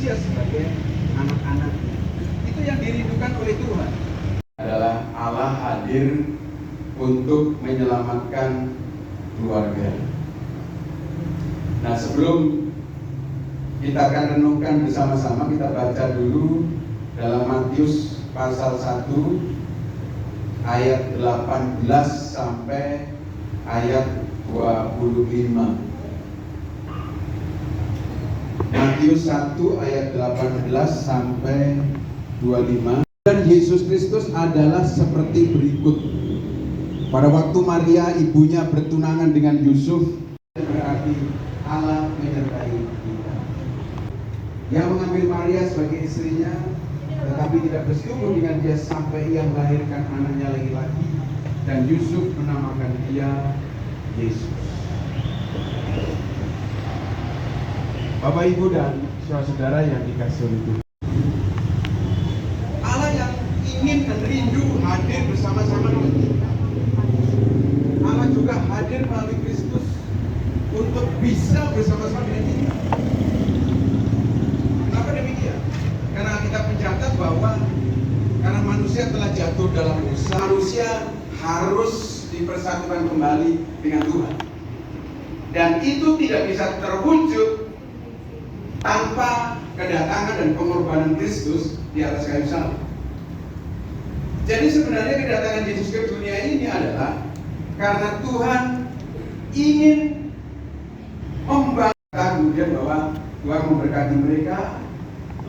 manusia sebagai anak-anaknya. Itu yang dirindukan oleh Tuhan. Adalah Allah hadir untuk menyelamatkan keluarga. Nah, sebelum kita akan renungkan bersama-sama, kita baca dulu dalam Matius pasal 1 ayat 18 sampai ayat 25. Matius 1 ayat 18 sampai 25. Dan Yesus Kristus adalah seperti berikut. Pada waktu Maria ibunya bertunangan dengan Yusuf, berarti Allah menyertai kita. Yang mengambil Maria sebagai istrinya, tetapi tidak bersetubuh dengan dia sampai ia melahirkan anaknya laki-laki, dan Yusuf menamakan dia Yesus. Bapak, Ibu, dan saudara-saudara yang dikasihi oleh Tuhan, Allah yang ingin dan rindu hadir bersama-sama dengan kita. Allah juga hadir melalui Kristus untuk bisa bersama-sama dengan kita. Kenapa demikian? Karena kita mencatat bahwa karena manusia telah jatuh dalam dosa, manusia harus dipersatukan kembali dengan Tuhan. Dan itu tidak bisa terwujud tanpa kedatangan dan pengorbanan Kristus di atas kayu salib. Jadi sebenarnya kedatangan Yesus ke dunia ini adalah karena Tuhan ingin membangun, kemudian bahwa Tuhan memberkati mereka,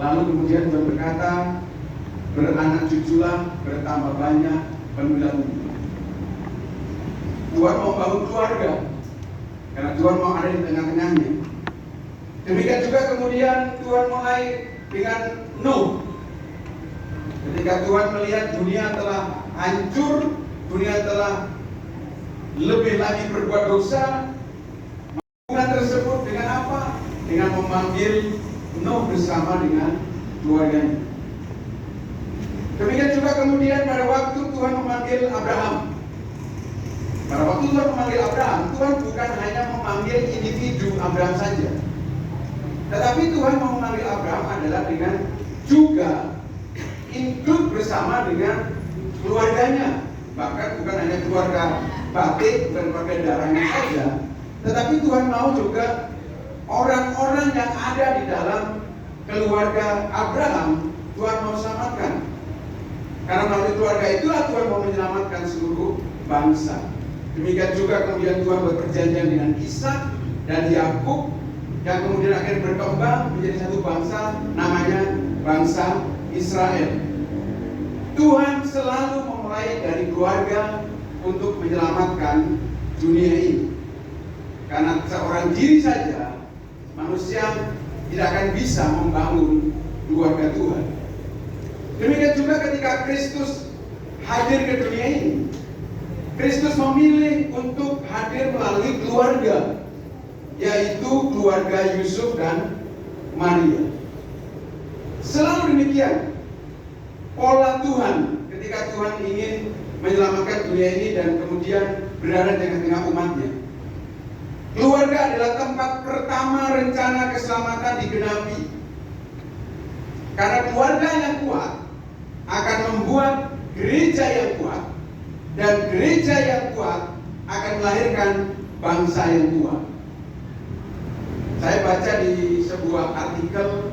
lalu kemudian Tuhan berkata, beranak cuculah, bertambah banyak, penuhilah bumi. Tuhan mau bangun keluarga, karena Tuhan mau ada di tengah-tengahnya. Demikian juga kemudian Tuhan mulai dengan Nuh. Ketika Tuhan melihat dunia telah hancur, dunia telah lebih lagi berbuat dosa, Tuhan tersebut dengan apa? Dengan memanggil Nuh bersama dengan keluarganya. Demikian juga kemudian pada waktu Tuhan memanggil Abraham. Pada waktu Tuhan memanggil Abraham, Tuhan bukan hanya memanggil individu Abraham saja. Tetapi Tuhan mau memanggil Abraham adalah dengan juga ikut bersama dengan keluarganya. Bahkan bukan hanya keluarga batin, bukan keluarga darahnya saja, tetapi Tuhan mau juga orang-orang yang ada di dalam keluarga Abraham, Tuhan mau selamatkan. Karena melalui keluarga itulah Tuhan mau menyelamatkan seluruh bangsa. Demikian juga kemudian Tuhan berperjanjian dengan Ishak dan Yakub, yang kemudian akhirnya berkembang menjadi satu bangsa, namanya bangsa Israel. Tuhan selalu memulai dari keluarga untuk menyelamatkan dunia ini. Karena seorang diri saja manusia tidak akan bisa membangun keluarga Tuhan. Demikian juga ketika Kristus hadir ke dunia ini, Kristus memilih untuk hadir melalui keluarga, yaitu keluarga Yusuf dan Maria. Selalu demikian pola Tuhan ketika Tuhan ingin menyelamatkan dunia ini dan kemudian berada di tengah-tengah umatnya. Keluarga adalah tempat pertama rencana keselamatan digenapi. Karena keluarga yang kuat akan membuat gereja yang kuat, dan gereja yang kuat akan melahirkan bangsa yang kuat. Saya baca di sebuah artikel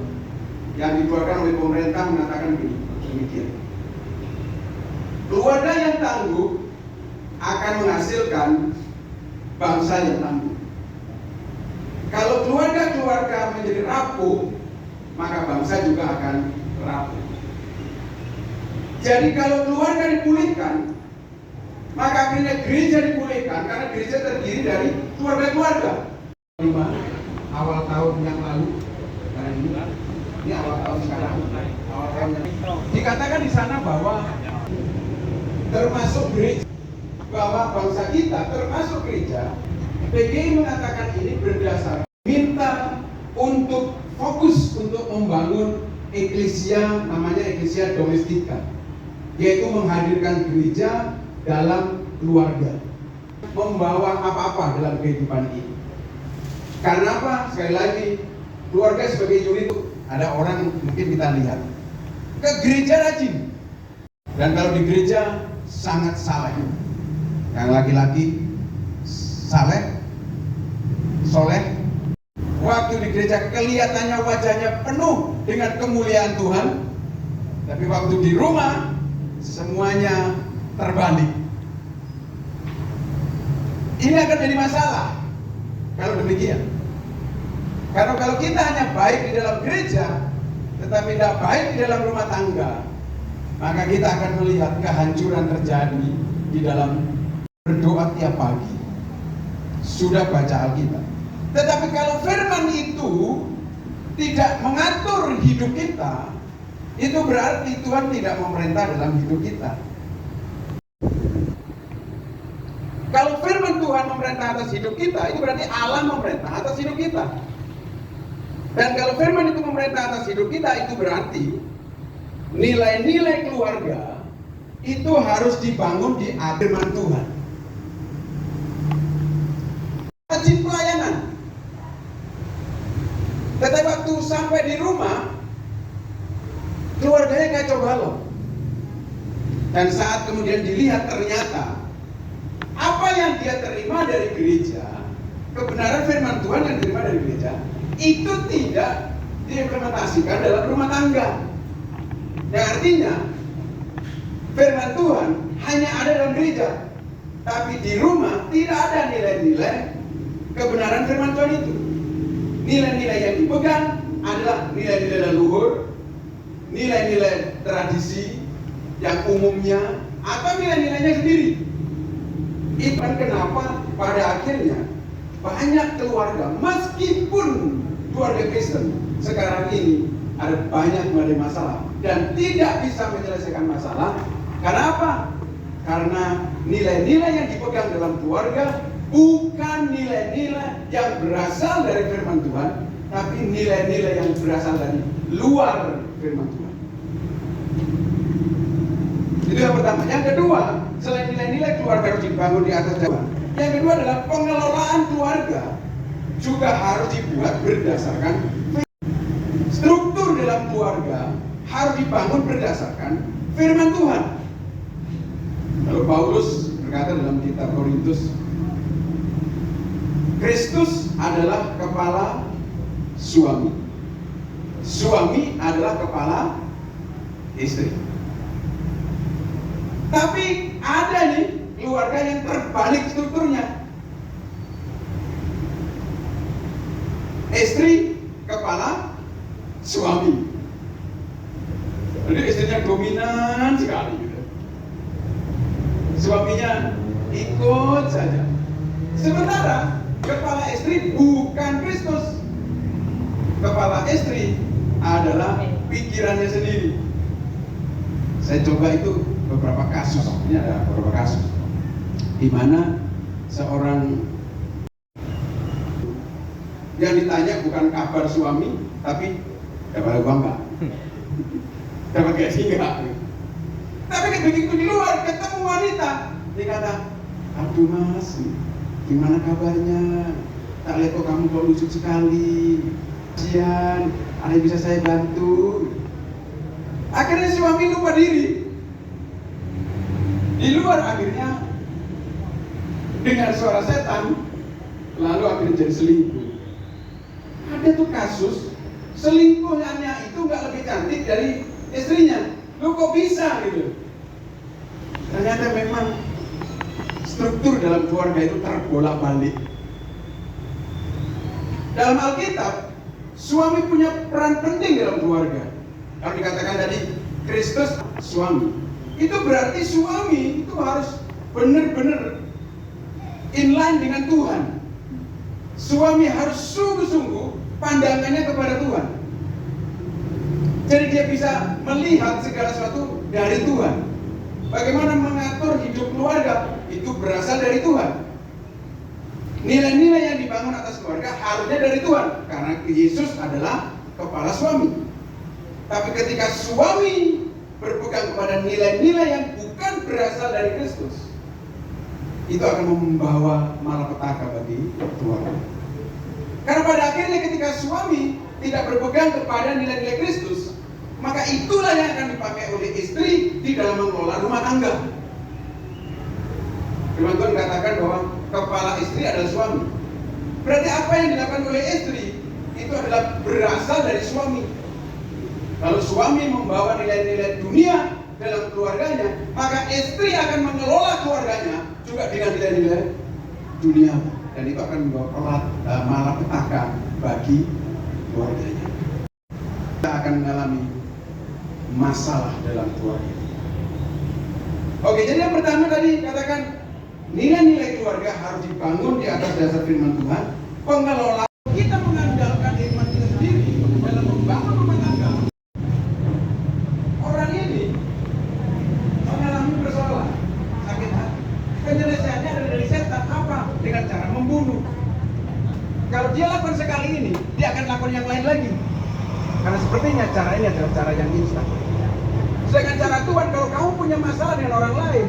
yang dikeluarkan oleh pemerintah mengatakan demikian. Keluarga yang tangguh akan menghasilkan bangsa yang tangguh. Kalau keluarga-keluarga menjadi rapuh, maka bangsa juga akan rapuh. Jadi kalau keluarga dipulihkan, maka akhirnya gereja dipulihkan, karena gereja terdiri dari keluarga-keluarga. Awal tahun yang lalu, ini awal tahun sekarang, awal tahun yang dikatakan di sana bahwa termasuk gereja, bahwa bangsa kita termasuk gereja. PGI mengatakan ini berdasar minta untuk fokus untuk membangun eklesia, namanya eklesia domestika, yaitu menghadirkan gereja dalam keluarga, membawa apa-apa dalam kehidupan ini. Karena apa? Sekali lagi, keluarga sebagai unit ada orang mungkin kita lihat ke gereja rajin, dan kalau di gereja sangat saleh. Yang laki-laki saleh, soleh. Waktu di gereja kelihatannya wajahnya penuh dengan kemuliaan Tuhan, tapi waktu di rumah semuanya terbalik. Ini akan jadi masalah kalau demikian. Karena kalau kita hanya baik di dalam gereja, tetapi tidak baik di dalam rumah tangga, maka kita akan melihat kehancuran terjadi di dalam berdoa tiap pagi, sudah baca Alkitab. Tetapi kalau firman itu tidak mengatur hidup kita, itu berarti Tuhan tidak memerintah dalam hidup kita. Kalau firman Tuhan memerintah atas hidup kita, itu berarti Allah memerintah atas hidup kita. Dan kalau firman itu memerintah atas hidup kita, itu berarti nilai-nilai keluarga itu harus dibangun di firman Tuhan. Rajin pelayanan. Tetapi waktu sampai di rumah, keluarganya kacau balau. Dan saat kemudian dilihat ternyata apa yang dia terima dari gereja, kebenaran firman Tuhan yang diterima dari gereja, itu tidak diimplementasikan dalam rumah tangga. Yang artinya firman Tuhan hanya ada dalam gereja, tapi di rumah tidak ada nilai-nilai kebenaran firman Tuhan itu. Nilai-nilai yang dipegang adalah nilai-nilai leluhur, nilai-nilai tradisi yang umumnya, atau nilai-nilainya sendiri. Itu kan kenapa pada akhirnya banyak keluarga, meskipun keluarga Kristen sekarang ini ada banyak mengalami masalah dan tidak bisa menyelesaikan masalah. Karena apa? Karena nilai-nilai yang dipegang dalam keluarga bukan nilai-nilai yang berasal dari firman Tuhan, tapi nilai-nilai yang berasal dari luar firman Tuhan. Itu yang pertama. Yang kedua, selain nilai-nilai keluarga harus dibangun di atas Tuhan, yang kedua adalah pengelolaan keluarga juga harus dibuat berdasarkan struktur dalam keluarga harus dibangun berdasarkan firman Tuhan. Kalau Paulus berkata dalam kitab Korintus, Kristus adalah kepala suami, suami adalah kepala istri. Tapi ada nih keluarga yang terbalik strukturnya. Istri kepala suami. Jadi istrinya dominan sekali gitu. Suaminya ikut saja. Sementara kepala istri bukan Kristus. Kepala istri adalah pikirannya sendiri. Saya coba itu beberapa kasus, ini ada beberapa kasus di mana seorang yang ditanya bukan kabar suami, tapi dapat uang nggak, dapat gaji nggak. Tapi begitu di luar ketemu wanita, dia kata, aduh mas, gimana kabarnya? Tak lihat kok kamu kok lucu sekali, kasihan, ada yang bisa saya bantu. Akhirnya suami lupa diri. Di luar akhirnya dengan suara setan, lalu akhirnya jadi selingkuh. Ada tuh kasus selingkuhannya itu nggak lebih cantik dari istrinya. Lu kok bisa gitu? Ternyata memang struktur dalam keluarga itu terbolak-balik. Dalam Alkitab, suami punya peran penting dalam keluarga. Kalau dikatakan tadi Kristus suami, itu berarti suami itu harus benar-benar inline dengan Tuhan. Suami harus sungguh-sungguh pandangannya kepada Tuhan. Jadi dia bisa melihat segala sesuatu dari Tuhan. Bagaimana mengatur hidup keluarga itu berasal dari Tuhan. Nilai-nilai yang dibangun atas keluarga harusnya dari Tuhan, karena Yesus adalah kepala suami. Tapi ketika suami berpegang kepada nilai-nilai yang bukan berasal dari Kristus, itu akan membawa malapetaka bagi keluarga. Karena pada akhirnya ketika suami tidak berpegang kepada nilai-nilai Kristus, maka itulah yang akan dipakai oleh istri di dalam mengelola rumah tangga. Firman Tuhan katakan bahwa kepala istri adalah suami. Berarti apa yang dilakukan oleh istri itu adalah berasal dari suami. Kalau suami membawa nilai-nilai dunia dalam keluarganya, maka istri akan mengelola keluarganya juga dengan nilai-nilai dunia, dan itu akan membawa malapetaka bagi keluarganya. Kita akan mengalami masalah dalam keluarga. Oke, jadi yang pertama tadi katakan nilai-nilai keluarga harus dibangun di atas dasar firman Tuhan. Pengelola kita mengandalkan iman kita sendiri dalam membangun rumah tangga. Orang ini mengalami persoalan sakit hati. Penyelesaiannya adalah dari setan. Apa? Dengan cara membunuh. Kalau dia lakukan sekali ini, dia akan lakukan yang lain lagi. Karena sepertinya cara ini adalah cara yang instan. Sedangkan cara Tuhan, kalau kamu punya masalah dengan orang lain,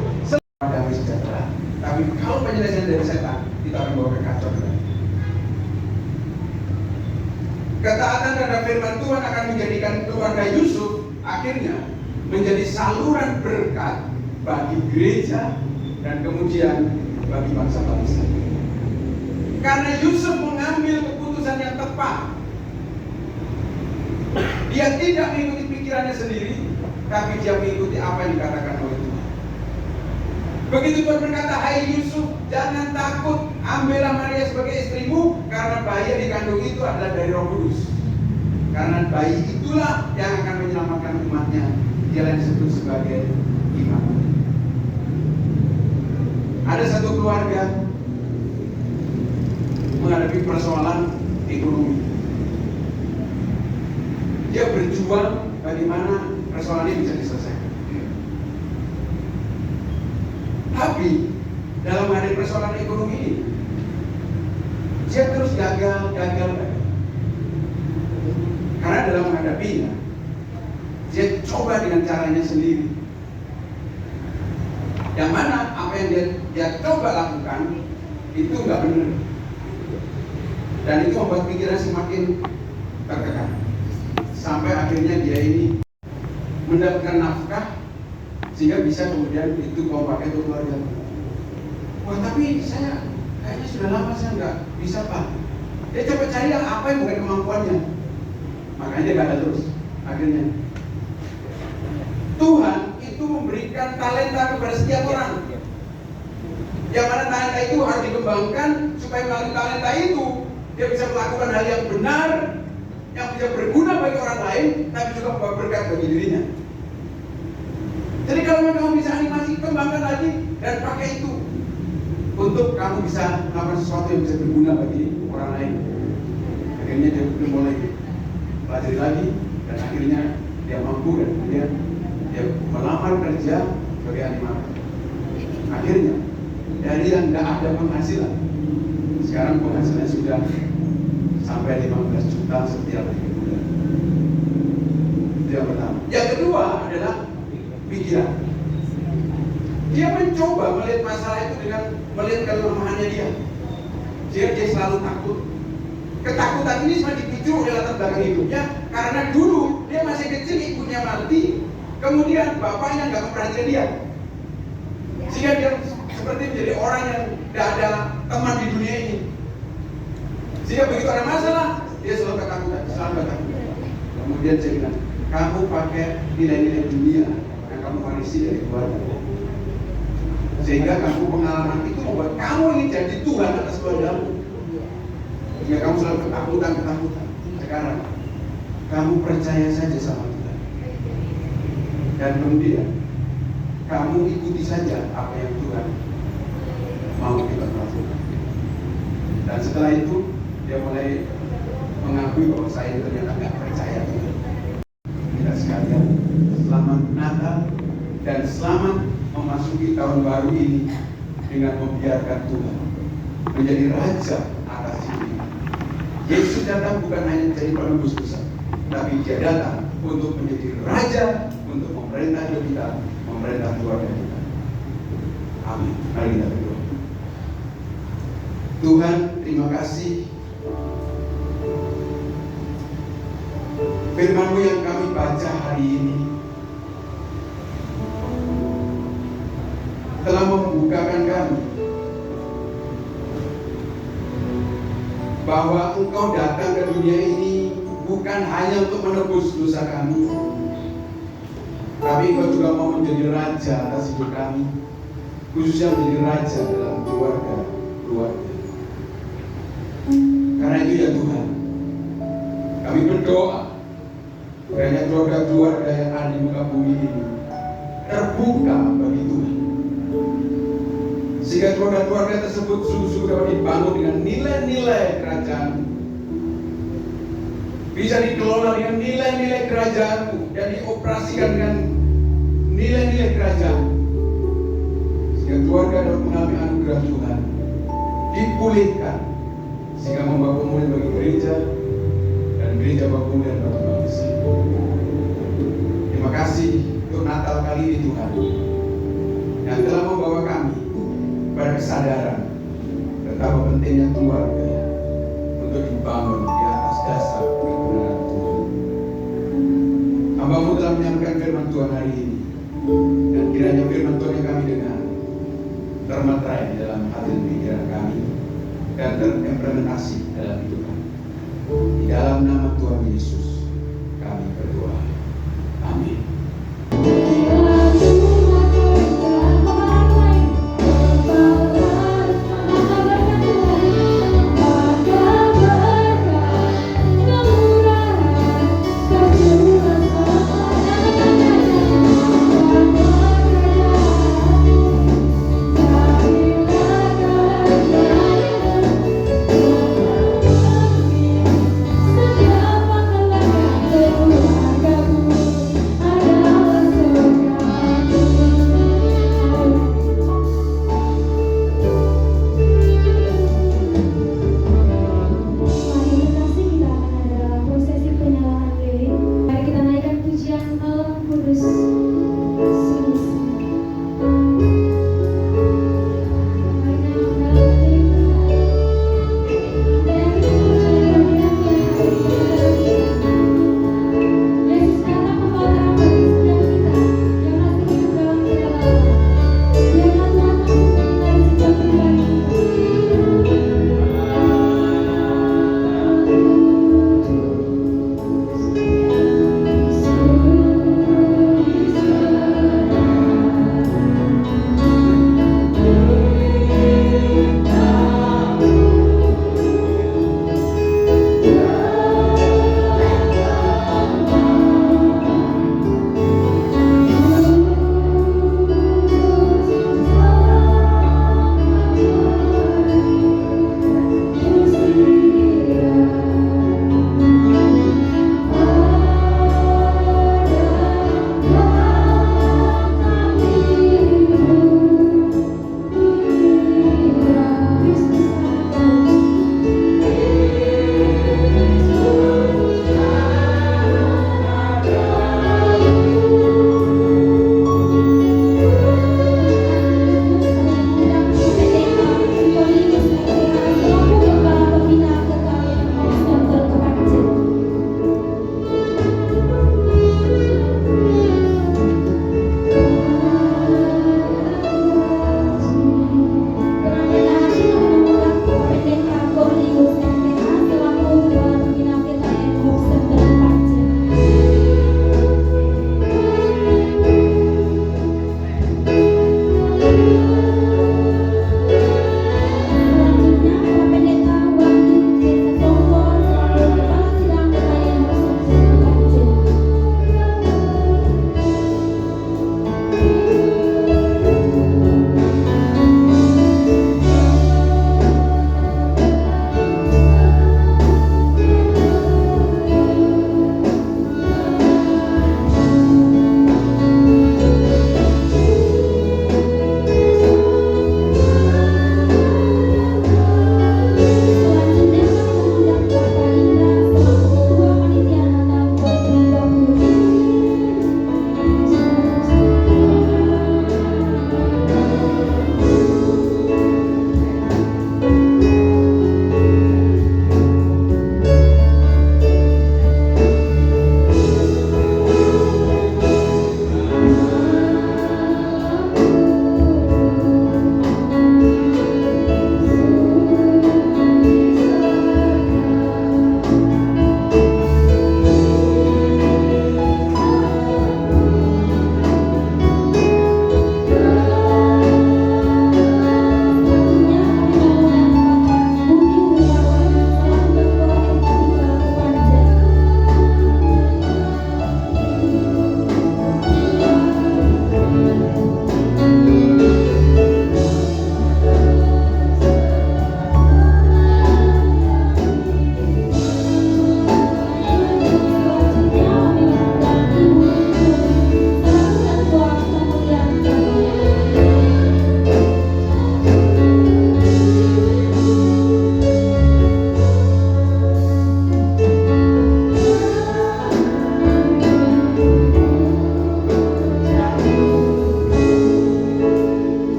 damai sejahtera. Tapi kalau penyelesaian dari setan, kita akan bawa kekacauan. Ketaatan terhadap firman Tuhan akan menjadikan keluarga Yusuf akhirnya menjadi saluran berkat bagi gereja dan kemudian bagi bangsa-bangsa. Karena Yusuf mengambil keputusan yang tepat. Dia tidak mengikuti pikirannya sendiri, tapi dia mengikuti apa yang dikatakan oleh Tuhan. Begitu Tuhan berkata, hai Yusuf, jangan takut, ambillah Maria sebagai istrimu, karena bayi yang dikandung itu adalah dari Roh Kudus. Karena bayi itulah yang akan menyelamatkan umatnya. Dia yang disebut sebagai Immanuel. Ada satu keluarga menghadapi persoalan ekonomi. Dia berjuang bagaimana persoalan ini bisa diselesaikan. Tapi dalam menghadapi persoalan ekonomi ini, dia terus gagal. Karena dalam menghadapinya, dia coba dengan caranya sendiri. Yang mana apa yang dia coba lakukan itu nggak benar, dan itu membuat pikiran semakin tertekan. Sampai akhirnya dia ini mendapatkan nafkah sehingga bisa kemudian itu mau pakai untuk keluarga. Wah, tapi saya kayaknya sudah lama saya nggak bisa, Pak. Dia coba cari yang apa yang bukan kemampuannya. Makanya dia gagal terus. Akhirnya Tuhan itu memberikan talenta kepada setiap orang. Yang mana talenta itu harus dikembangkan supaya melalui talenta itu dia bisa melakukan hal yang benar, yang bisa berguna bagi orang lain, tapi juga membawa berkat bagi dirinya. Jadi kalau kamu bisa animasi, kembangkan lagi dan pakai itu untuk kamu bisa melakukan sesuatu yang bisa berguna bagi orang lain. Akhirnya dia mulai pelajari lagi, dan akhirnya dia mampu, dan kemudian dia melamar kerja sebagai animator. Akhirnya dari yang tidak ada penghasilan, sekarang penghasilannya sudah sampai 15 juta setiap bulan. Itu yang pertama. Yang kedua adalah pikiran. Dia mencoba melihat masalah itu dengan melihat kelemahannya dia. Dia selalu takut. Ketakutan ini semua dipicu oleh latar belakang hidupnya, karena dulu dia masih kecil, ibunya mati, kemudian bapaknya nggak memperhatikan dia, sehingga dia seperti menjadi orang yang tidak ada teman di dunia ini. Sehingga begitu ada masalah, dia selalu ketakutan. Kemudian saya bilang, kamu pakai nilai-nilai dunia yang kamu warisi dari keluarga, sehingga kamu pengalaman itu membuat kamu ingin jadi Tuhan atas keluargamu. Sehingga kamu selalu ketakutan. Sekarang kamu percaya saja sama Tuhan, dan kemudian kamu ikuti saja apa yang Tuhan mau kita lakukan. Dan setelah itu dia mulai mengakui bahwa saya ternyata nggak percaya Tuhan. Kita sekalian, selamat Natal dan selamat memasuki tahun baru ini dengan membiarkan Tuhan menjadi Raja atas hidup kita. Yesus datang bukan hanya menjadi penebus dosa, tapi dia datang untuk menjadi Raja, untuk memerintah hidup kita, memerintah keluarga kita. Amin. Mari kita berdoa. Tuhan, terima kasih Firman-Mu yang kami baca hari ini telah membukakan kami bahwa Engkau datang ke dunia ini bukan hanya untuk menebus dosa kami, tapi Engkau juga mau menjadi raja atas hidup kami, khususnya menjadi raja dalam keluarga. Karena itu ya Tuhan, kami berdoa kiranya keluarga-keluarga yang ada di muka bumi ini terbuka bagi Tuhan, sehingga keluarga-keluarga tersebut sungguh-sungguh dapat dibangun dengan nilai-nilai kerajaan, bisa dikelola dengan nilai-nilai kerajaan-Mu dan dioperasikan dengan nilai-nilai kerajaan, sehingga keluarga dapat mengalami anugerah Tuhan, dipulihkan, sehingga membawa pemulihan bagi gereja dan gereja bawa pemulihan bagi bangsa. Terima kasih untuk Natal kali ini Tuhan, yang telah membawa kami pada kesadaran betapa pentingnya keluarga untuk dibangun di atas dasar kebenaran Tuhan. Hamba-Mu telah menyampaikan firman Tuhan hari ini, dan kiranya firman Tuhan yang kami dengar termeterai di dalam hati dan pikiran kami dan terimplementasi dalam hidup kami. Di dalam nama Tuhan Yesus kami berdoa. Amin. Setiap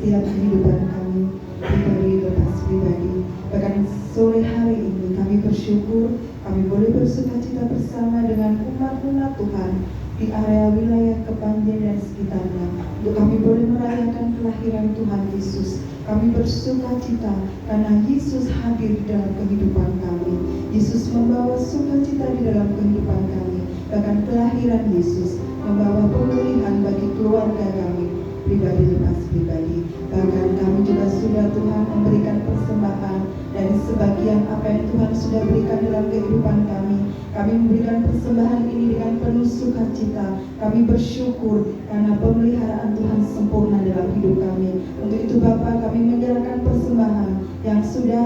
setiap kehidupan kami, pribadi lepas pribadi. Bahkan sore hari ini kami bersyukur kami boleh bersukacita bersama dengan umat-umat Tuhan di area wilayah Kepanjen dan sekitarnya, untuk kami boleh merayakan kelahiran Tuhan Yesus. Kami bersukacita karena Yesus hadir di dalam kehidupan kami. Yesus membawa sukacita di dalam kehidupan kami. Bahkan kelahiran Yesus membawa pemulihan bagi keluarga kami, pribadi lepas pribadi. Bahkan kami juga sudah Tuhan memberikan persembahan dari sebagian apa yang Tuhan sudah berikan dalam kehidupan kami. Kami memberikan persembahan ini dengan penuh sukacita. Kami bersyukur karena pemeliharaan Tuhan sempurna dalam hidup kami. Untuk itu Bapa, kami menyerahkan persembahan yang sudah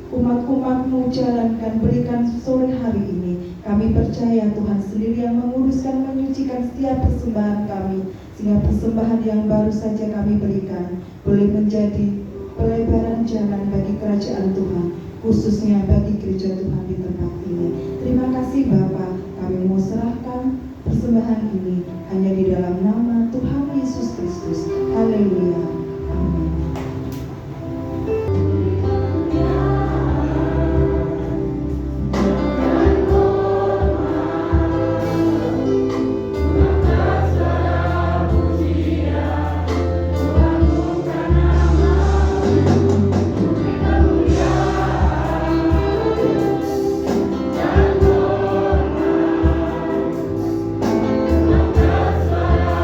umat-umat-Mu jalankan, berikan sore hari ini. Kami percaya Tuhan sendiri yang menguruskan, menyucikan setiap persembahan kami, sehingga persembahan yang baru saja kami berikan boleh menjadi pelebaran jalan bagi kerajaan Tuhan, khususnya bagi gereja Tuhan di tempat ini. Terima kasih Bapa, kami mau serahkan persembahan ini hanya di dalam nama Tuhan Yesus Kristus. Haleluya. Amin. Suara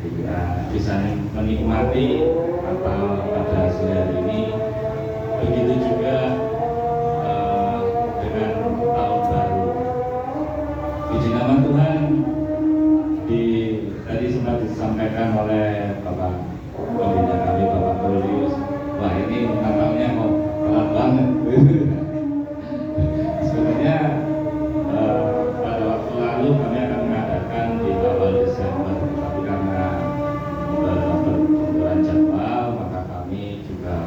kita bisa menikmati Natal pada sore hari ini. Begitu juga dengan tahun baru. Puji nama Tuhan, tadi sempat disampaikan oleh Bapak Pembina kami, Bapak Glorius. Wah, ini Natalnya kok telat banget. Sebenarnya pada waktu lalu kami akan mengadakan di awal Desember, tapi karena benturan jadwal maka kami juga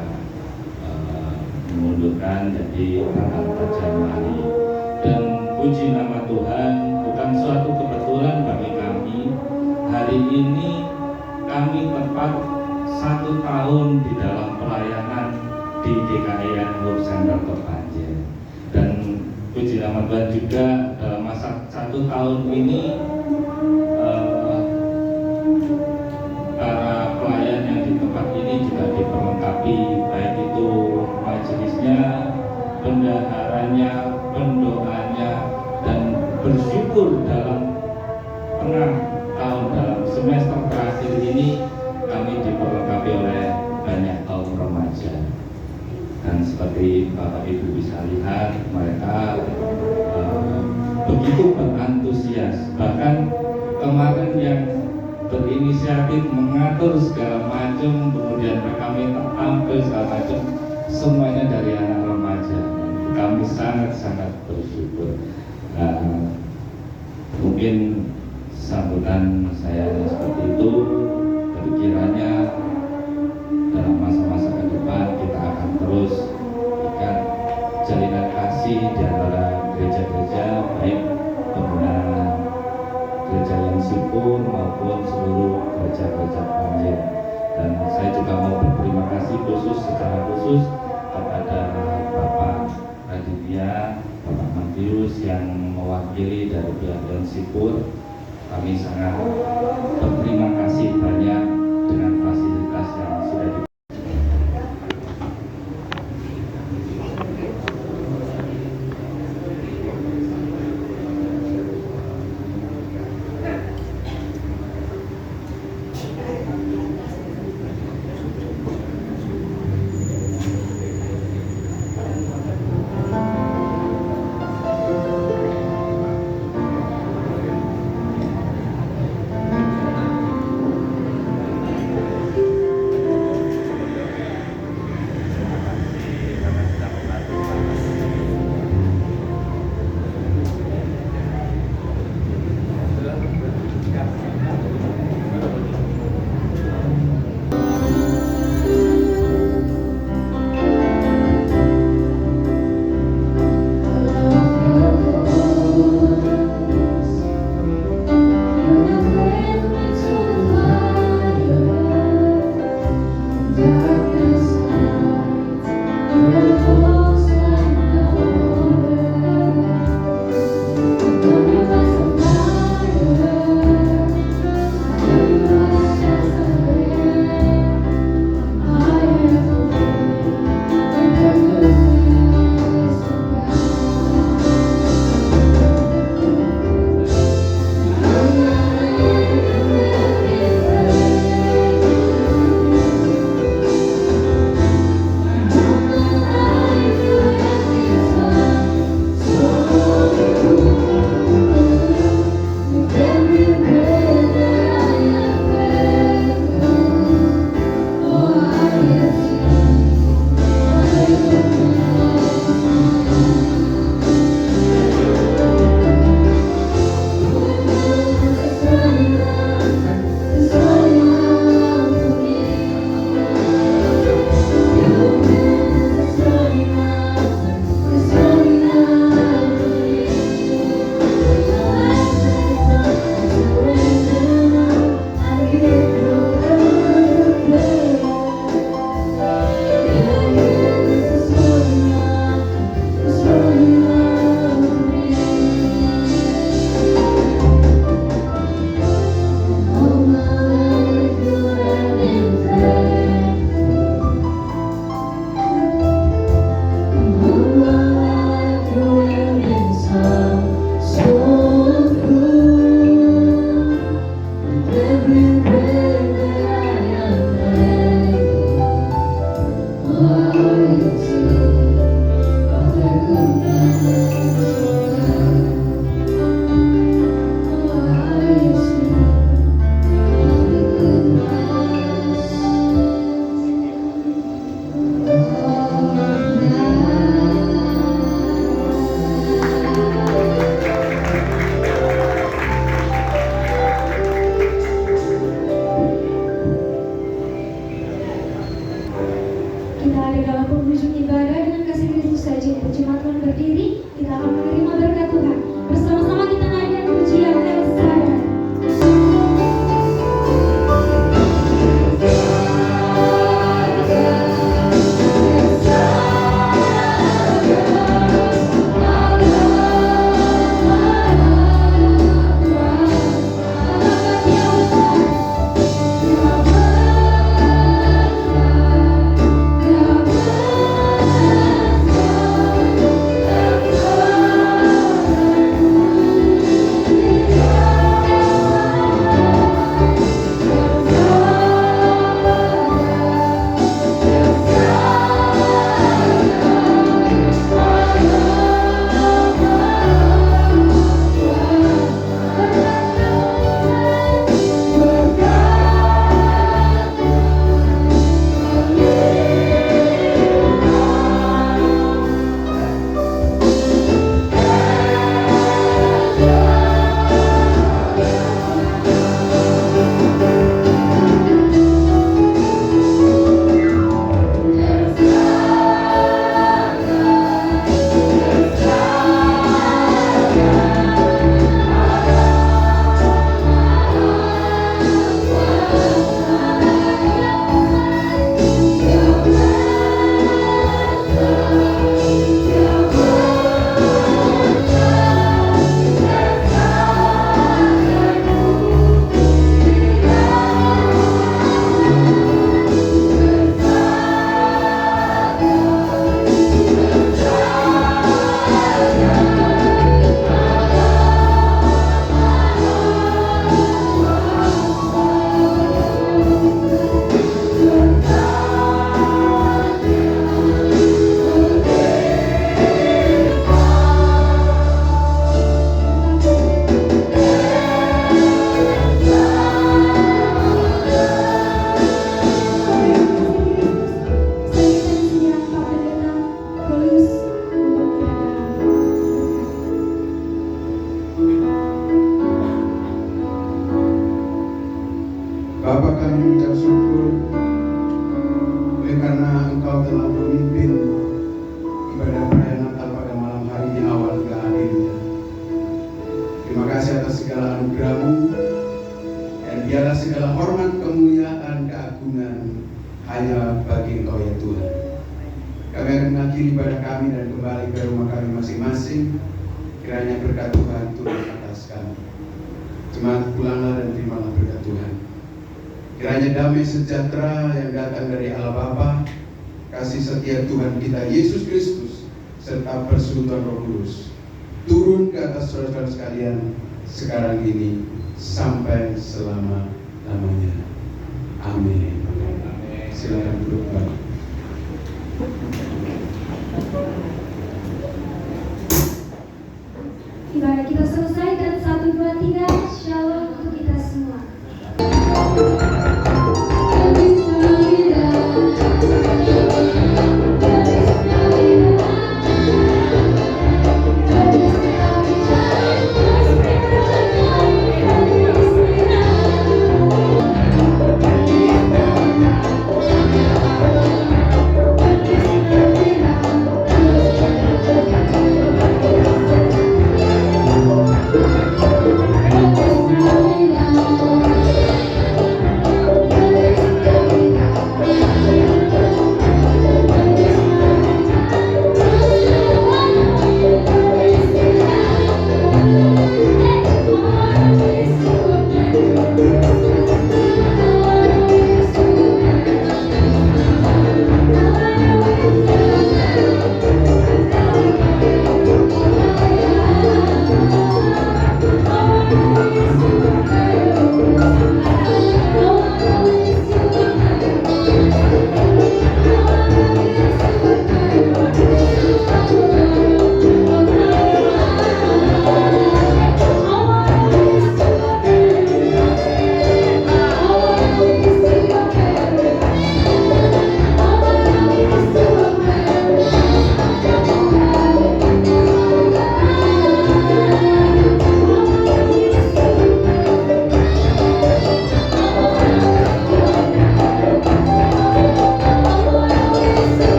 memundurkan jadi tanggal 4 Januari. Dan puji nama Tuhan, bukan suatu kebetulan bagi kami, hari ini kami tepat 1 tahun di dalam pelayanan di DKIN Hope Center Terpanjang. Dan puji nama Tuhan juga dalam masa 1 tahun ini para pelayan yang di tempat ini juga diperlengkapi, baik itu majelisnya, bendaharanya, pendoanya, dan bersyukur dalam tengah tahun, dalam semester terakhir ini kami diperlengkapi oleh banyak kaum remaja. Dan seperti Bapak Ibu bisa lihat, mereka begitu berantusias. Bahkan kemarin yang berinisiatif mengatur segala macam, kemudian mereka minta tampil segala macam, semuanya dari anak remaja. Kami sangat-sangat bersyukur. Mungkin sambutan saya seperti itu. Kiranya dalam masa-masa ke depan kita akan terus ikat jalinan kasih di antara gereja-gereja, baik pengguna gereja yang sipur maupun seluruh gereja-gereja Panjen. Dan saya juga mau berterima kasih secara khusus kepada Bapak Raditya, Bapak Matius yang mewakili dari pihak yang sipur. Kami sangat berterima kasih banyak dengan fasilitas yang sudah diberikan. Kita ada dalam penghujung ibadah dengan kasih Kristus saja. Jemaat Tuhan berdiri, kita akan menerima berkat Tuhan. Bersama-sama kita naikkan pujian El Shaddai. Bapa, kami mengucap syukur oleh karena Engkau telah memimpin ibadah perayaan Natal pada malam hari di awal hingga akhirnya. Terima kasih atas segala anugerah-Mu, dan biarlah segala hormat, kemuliaan, keagungan hanya bagi Engkau ya Tuhan. Kami akan mengakhiri ibadah kami dan kembali ke rumah kami masing-masing. Kiranya berkat Tuhan turun atas kami. Jemaat, pulanglah dan terimalah berkat Tuhan. Kiranya damai sejahtera yang datang dari Allah Bapa, kasih setia Tuhan kita Yesus Kristus, serta persekutuan Roh Kudus turun ke atas saudara-saudara sekalian sekarang ini sampai selama-lamanya. Amin. Silakan duduk kembali. Ibadah kita selesai dan 1, 2, 3 Shalom untuk kita semua. Thank you.